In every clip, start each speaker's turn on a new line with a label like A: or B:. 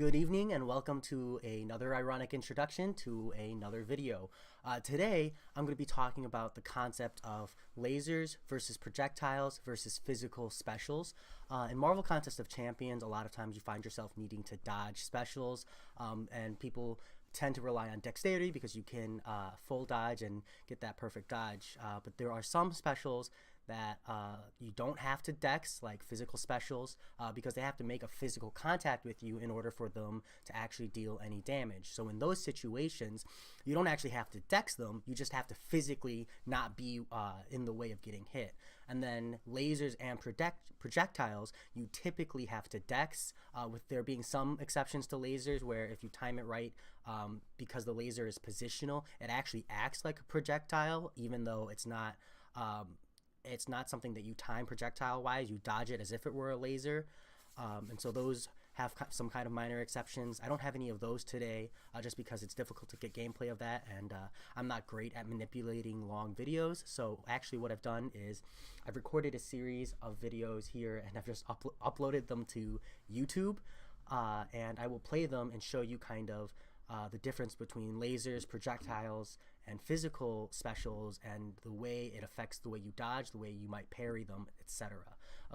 A: Good evening and welcome to another ironic introduction to another video. Today I'm going to be talking about the concept of lasers versus projectiles versus physical specials. In Marvel Contest of Champions, a lot of times you find yourself needing to dodge specials, and people tend to rely on dexterity because you can full dodge and get that perfect dodge. But there are some specials that you don't have to dex, like physical specials, because they have to make a physical contact with you in order for them to actually deal any damage. So in those situations, you don't actually have to dex them, you just have to physically not be in the way of getting hit. And then lasers and projectiles, you typically have to dex, with there being some exceptions to lasers where if you time it right, because the laser is positional, it actually acts like a projectile, even though it's not something that you time projectile wise. You dodge it as if it were a laser, and so those have some kind of minor exceptions. I don't have any of those today, just because it's difficult to get gameplay of that, and I'm not great at manipulating long videos. So actually what I've done is I've recorded a series of videos here and I've just uploaded them to YouTube, and I will play them and show you kind of the difference between lasers, projectiles, and physical specials, and the way it affects the way you dodge, the way you might parry them, etc.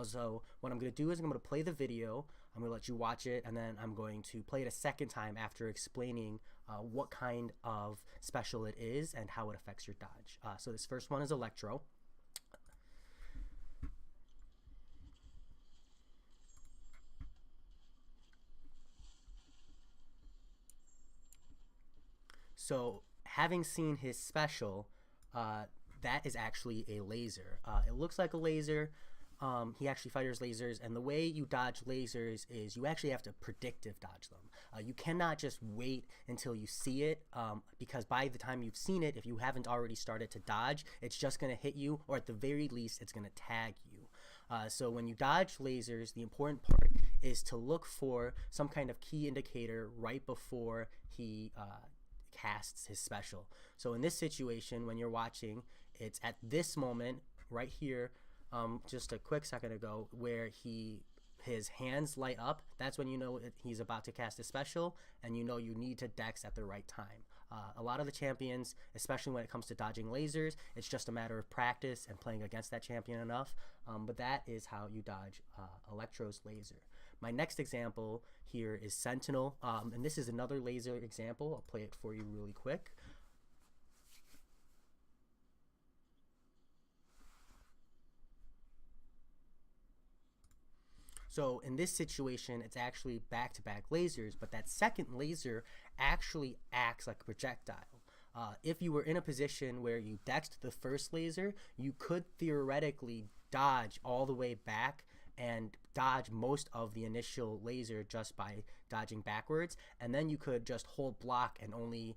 A: So what I'm going to do is I'm going to play the video, I'm going to let you watch it, and then I'm going to play it a second time after explaining what kind of special it is and how it affects your dodge. So this first one is Electro. So having seen his special, that is actually a laser. It looks like a laser. He actually fires lasers, and the way you dodge lasers is you actually have to predictive dodge them. You cannot just wait until you see it, because by the time you've seen it, if you haven't already started to dodge, it's just going to hit you, or at the very least, it's going to tag you. So when you dodge lasers, the important part is to look for some kind of key indicator right before he casts his special. So in this situation, when you're watching, it's at this moment right here, just a quick second ago, where his hands light up. That's when you know he's about to cast a special, and you know you need to dex at the right time. A lot of the champions, especially when it comes to dodging lasers, it's just a matter of practice and playing against that champion enough, but that is how you dodge Electro's laser. My next example here is Sentinel, and this is another laser example. I'll play it for you really quick. So in this situation, it's actually back-to-back lasers, but that second laser actually acts like a projectile. If you were in a position where you dexed the first laser, you could theoretically dodge all the way back and dodge most of the initial laser just by dodging backwards, and then you could just hold block and only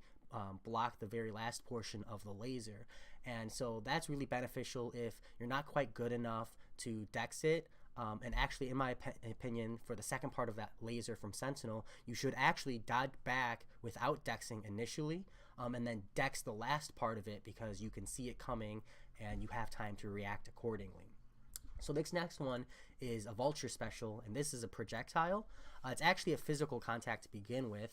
A: block the very last portion of the laser. And so that's really beneficial if you're not quite good enough to dex it. And actually, in my opinion, for the second part of that laser from Sentinel, you should actually dodge back without dexing initially, and then dex the last part of it because you can see it coming and you have time to react accordingly. So this next one is a Vulture special, and this is a projectile. It's actually a physical contact to begin with,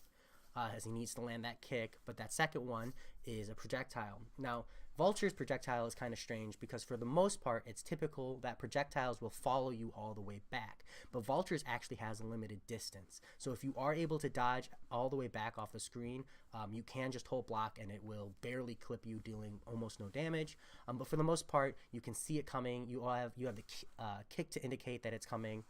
A: as he needs to land that kick, but that second one is a projectile. Now, Vulture's projectile is kind of strange because for the most part, it's typical that projectiles will follow you all the way back, but Vulture's actually has a limited distance. So if you are able to dodge all the way back off the screen, you can just hold block and it will barely clip you, dealing almost no damage. But for the most part, you can see it coming. You have the kick to indicate that it's coming.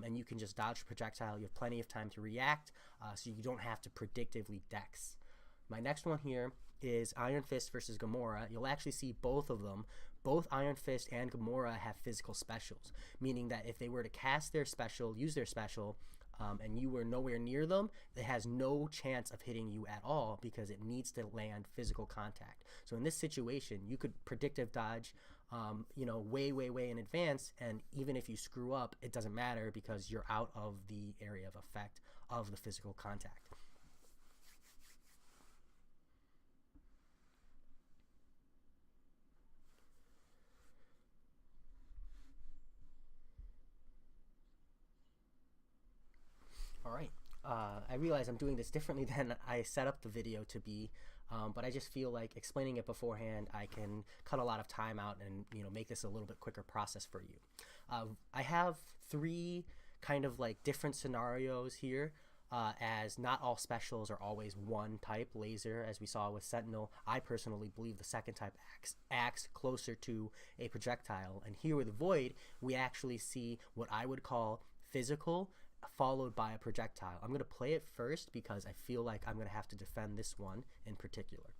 A: And you can just dodge the projectile. You have plenty of time to react, so you don't have to predictively dex. My next one here is Iron Fist versus Gamora. You'll actually see both of them. Both Iron Fist and Gamora have physical specials, meaning that if they were to cast their special, use their special, and you were nowhere near them, it has no chance of hitting you at all because it needs to land physical contact. So in this situation, you could predictive dodge, way in advance, and even if you screw up, it doesn't matter because you're out of the area of effect of the physical contact. All right. I realize I'm doing this differently than I set up the video to be, but I just feel like explaining it beforehand, I can cut a lot of time out and make this a little bit quicker process for you. I have 3 kind of like different scenarios here. As not all specials are always one type laser, as we saw with Sentinel. I personally believe the second type acts closer to a projectile, and here with Void we actually see what I would call physical followed by a projectile. I'm going to play it first because I feel like I'm going to have to defend this one in particular.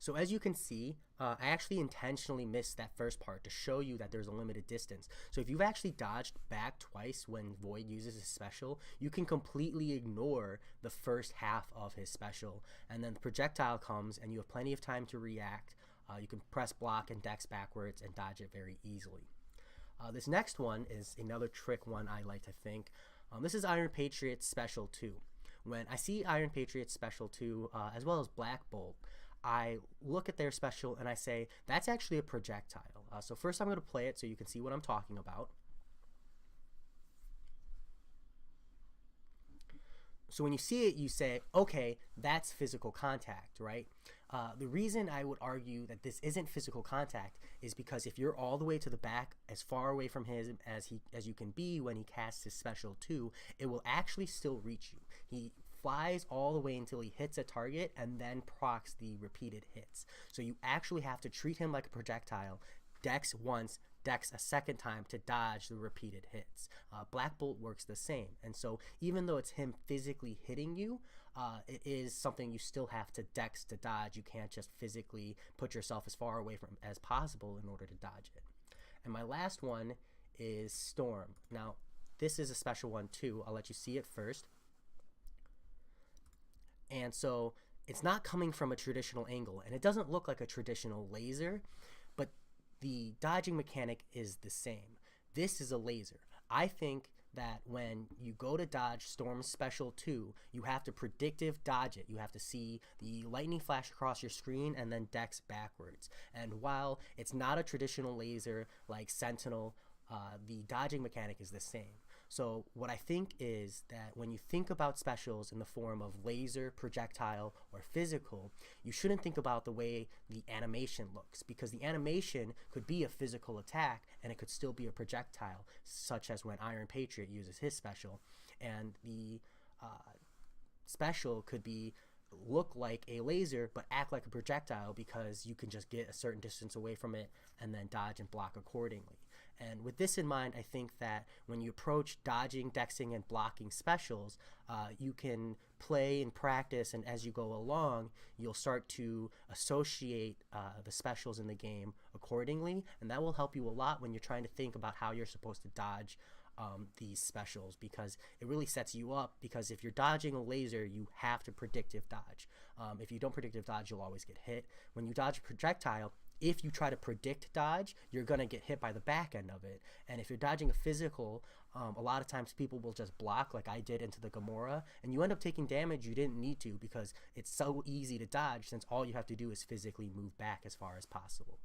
A: So as you can see, I actually intentionally missed that first part to show you that there's a limited distance. So if you've actually dodged back twice when Void uses his special, you can completely ignore the first half of his special, and then the projectile comes and you have plenty of time to react. You can press block and dex backwards and dodge it very easily. This next one is another trick one I like to think. This is Iron Patriot's special 2. When I see Iron Patriot's special 2, as well as Black Bolt, I look at their special and I say, that's actually a projectile. So first I'm going to play it so you can see what I'm talking about. So when you see it, you say, okay, that's physical contact, right? The reason I would argue that this isn't physical contact is because if you're all the way to the back, as far away from him as you can be when he casts his special 2, it will actually still reach you. He flies all the way until he hits a target and then procs the repeated hits. So you actually have to treat him like a projectile, dex once, dex a second time to dodge the repeated hits. Black Bolt works the same, and so even though it's him physically hitting you, it is something you still have to dex to dodge. You can't just physically put yourself as far away from as possible in order to dodge it. And my last one is Storm. Now this is a special one too. I'll let you see it first. And so it's not coming from a traditional angle, and it doesn't look like a traditional laser, but the dodging mechanic is the same. This is a laser. I think that when you go to dodge Storm's special 2, you have to predictive dodge it. You have to see the lightning flash across your screen and then dex backwards. And while it's not a traditional laser like Sentinel, the dodging mechanic is the same. So what I think is that when you think about specials in the form of laser, projectile, or physical, you shouldn't think about the way the animation looks, because the animation could be a physical attack and it could still be a projectile, such as when Iron Patriot uses his special. And the special could look like a laser but act like a projectile because you can just get a certain distance away from it and then dodge and block accordingly. And with this in mind, I think that when you approach dodging, dexing, and blocking specials, you can play and practice, and as you go along, you'll start to associate the specials in the game accordingly, and that will help you a lot when you're trying to think about how you're supposed to dodge these specials, because it really sets you up, because if you're dodging a laser, you have to predictive dodge. If you don't predictive dodge, you'll always get hit. When you dodge a projectile, if you try to predict dodge, you're going to get hit by the back end of it. And if you're dodging a physical, a lot of times people will just block like I did into the Gamora, and you end up taking damage you didn't need to because it's so easy to dodge, since all you have to do is physically move back as far as possible.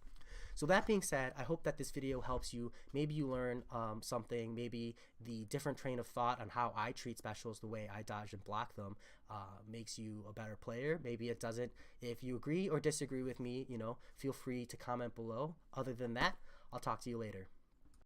A: So that being said, I hope that this video helps you. Maybe you learn something, maybe the different train of thought on how I treat specials, the way I dodge and block them, makes you a better player. Maybe it doesn't. If you agree or disagree with me, feel free to comment below. Other than that, I'll talk to you later.